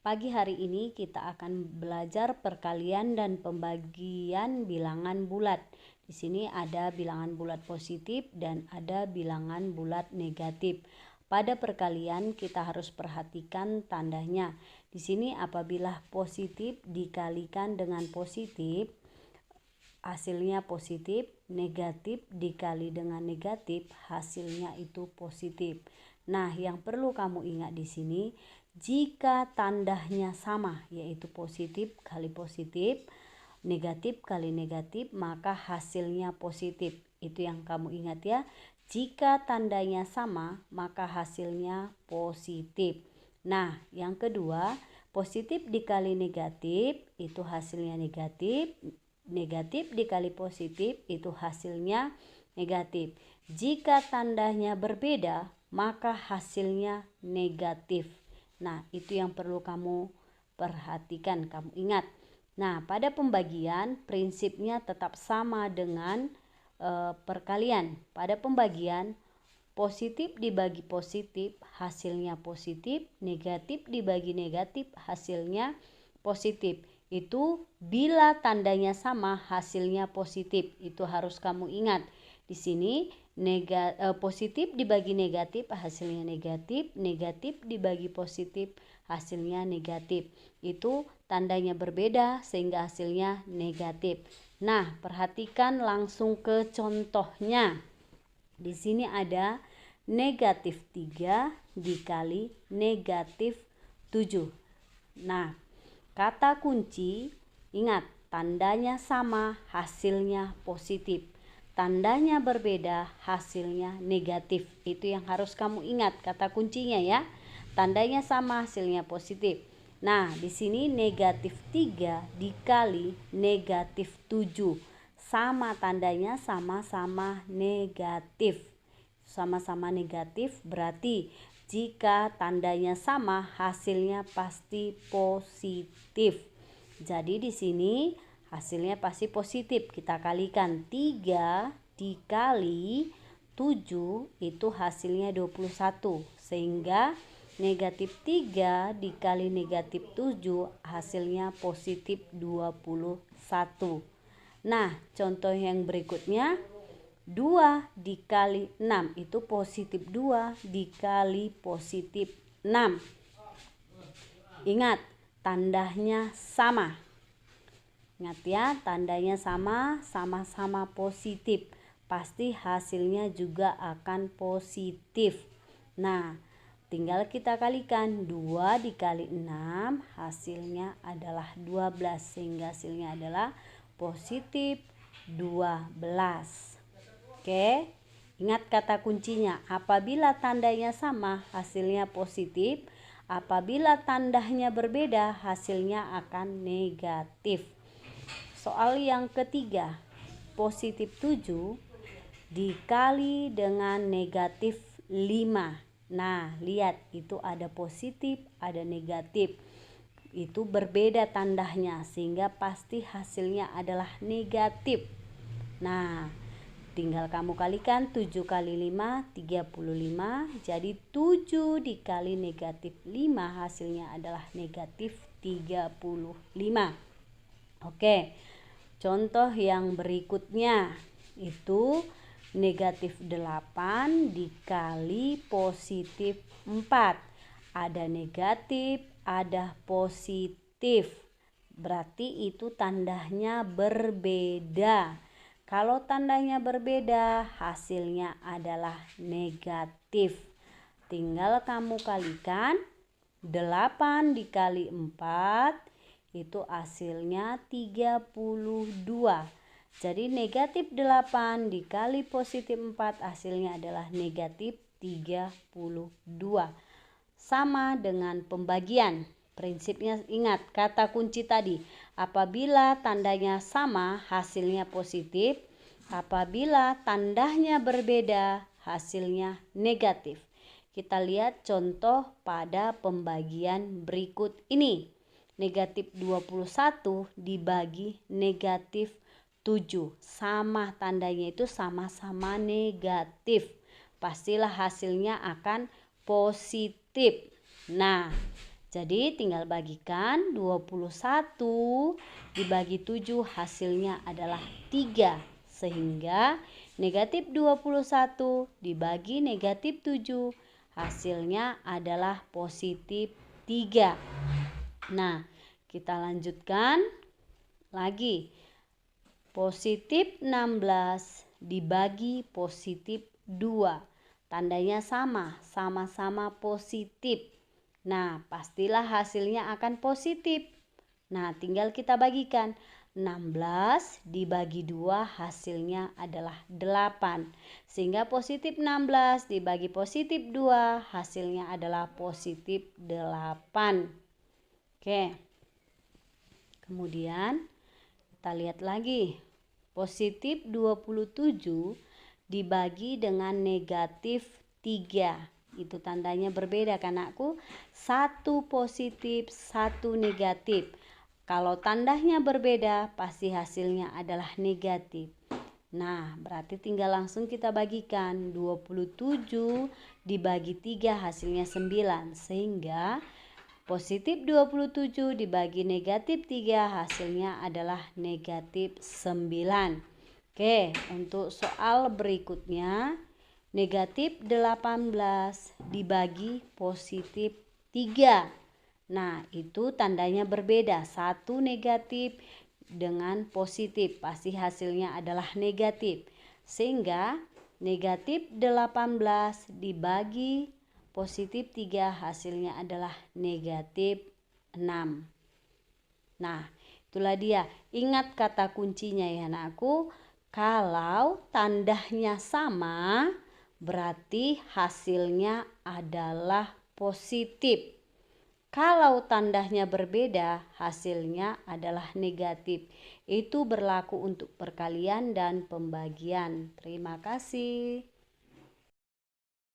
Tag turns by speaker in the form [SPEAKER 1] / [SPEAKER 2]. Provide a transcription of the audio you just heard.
[SPEAKER 1] Pagi hari ini kita akan belajar perkalian dan pembagian bilangan bulat. Di sini ada bilangan bulat positif dan ada bilangan bulat negatif. Pada perkalian kita harus perhatikan tandanya. Di sini apabila positif dikalikan dengan positif, hasilnya positif, negatif dikali dengan negatif, hasilnya itu positif. Nah, yang perlu kamu ingat di sini, jika tandanya sama, yaitu positif kali positif, negatif kali negatif, maka hasilnya positif. Itu yang kamu ingat ya. Jika tandanya sama, maka hasilnya positif. Nah, yang kedua, positif dikali negatif, itu hasilnya negatif. Negatif dikali positif, itu hasilnya negatif. Jika tandanya berbeda, maka hasilnya negatif. Nah, itu yang perlu kamu perhatikan, kamu ingat. Nah, pada pembagian prinsipnya tetap sama dengan perkalian. Pada pembagian positif dibagi positif, hasilnya positif. Negatif dibagi negatif, hasilnya positif. Itu bila tandanya sama, hasilnya positif. Itu harus kamu ingat. Di sini positif dibagi negatif, hasilnya negatif. Negatif dibagi positif, hasilnya negatif. Itu tandanya berbeda sehingga hasilnya negatif. Nah, perhatikan langsung ke contohnya. Di sini ada negatif 3 dikali negatif 7. Nah, kata kunci, ingat tandanya sama, hasilnya positif. Tandanya berbeda, hasilnya negatif. Itu yang harus kamu ingat, kata kuncinya ya. Tandanya sama, hasilnya positif. Nah, di sini negatif 3 dikali negatif 7. Sama tandanya sama-sama negatif. Sama-sama negatif berarti jika tandanya sama, hasilnya pasti positif. Jadi di sini hasilnya pasti positif. Kita kalikan 3 dikali 7 itu hasilnya 21. Sehingga negatif 3 dikali negatif 7 hasilnya positif 21. Nah, contoh yang berikutnya 2 dikali 6 itu positif 2 dikali positif 6. Ingat, tandanya sama. Ingat ya, tandanya sama, sama-sama positif. Pasti hasilnya juga akan positif. Nah, tinggal kita kalikan 2 dikali 6 hasilnya adalah 12. Sehingga hasilnya adalah positif 12. Oke, ingat kata kuncinya. Apabila tandanya sama, hasilnya positif. Apabila tandanya berbeda, hasilnya akan negatif. Soal yang ketiga, positif 7 dikali dengan negatif 5. Nah, lihat itu ada positif, ada negatif. Itu berbeda tandanya sehingga pasti hasilnya adalah negatif. Nah, tinggal kamu kalikan 7 kali 5, 35. Jadi 7 dikali negatif 5 hasilnya adalah negatif 35. Oke, contoh yang berikutnya itu negatif 8 dikali positif 4. Ada negatif, ada positif. Berarti itu tandanya berbeda. Kalau tandanya berbeda, hasilnya adalah negatif. Tinggal kamu kalikan 8 dikali 4 itu hasilnya 32. Jadi negatif 8 dikali positif 4 hasilnya adalah negatif 32. Sama dengan pembagian. Prinsipnya ingat kata kunci tadi. Apabila tandanya sama, hasilnya positif. Apabila tandanya berbeda, hasilnya negatif. Kita lihat contoh pada pembagian berikut ini. Negatif 21 dibagi negatif 7. Sama tandanya itu sama-sama negatif. Pastilah hasilnya akan positif. Nah, Jadi tinggal bagikan 21 dibagi 7 hasilnya adalah 3. Sehingga negatif 21 dibagi negatif 7 hasilnya adalah positif 3. Nah, kita lanjutkan lagi. Positif 16 dibagi positif 2. Tandanya sama-sama positif. Nah, pastilah hasilnya akan positif. Nah, tinggal kita bagikan. 16 dibagi 2 hasilnya adalah 8. Sehingga positif 16 dibagi positif 2 hasilnya adalah positif 8. Oke. Kemudian kita lihat lagi. Positif 27 dibagi dengan negatif 3. Itu tandanya berbeda kan anakku. 1 positif, 1 negatif. Kalau tandanya berbeda, pasti hasilnya adalah negatif. Nah, berarti tinggal langsung kita bagikan. 27 dibagi 3 hasilnya 9. Sehingga positif 27 dibagi negatif 3 hasilnya adalah negatif 9. Oke, untuk soal berikutnya. Negatif 18 dibagi positif 3. Nah, itu tandanya berbeda. 1 negatif dengan positif. Pasti hasilnya adalah negatif. Sehingga negatif 18 dibagi positif 3 hasilnya adalah negatif 6. Nah, itulah dia. Ingat kata kuncinya ya anakku. Kalau tandanya sama, berarti hasilnya adalah positif. Kalau tandanya berbeda, hasilnya adalah negatif. Itu berlaku untuk perkalian dan pembagian. Terima kasih.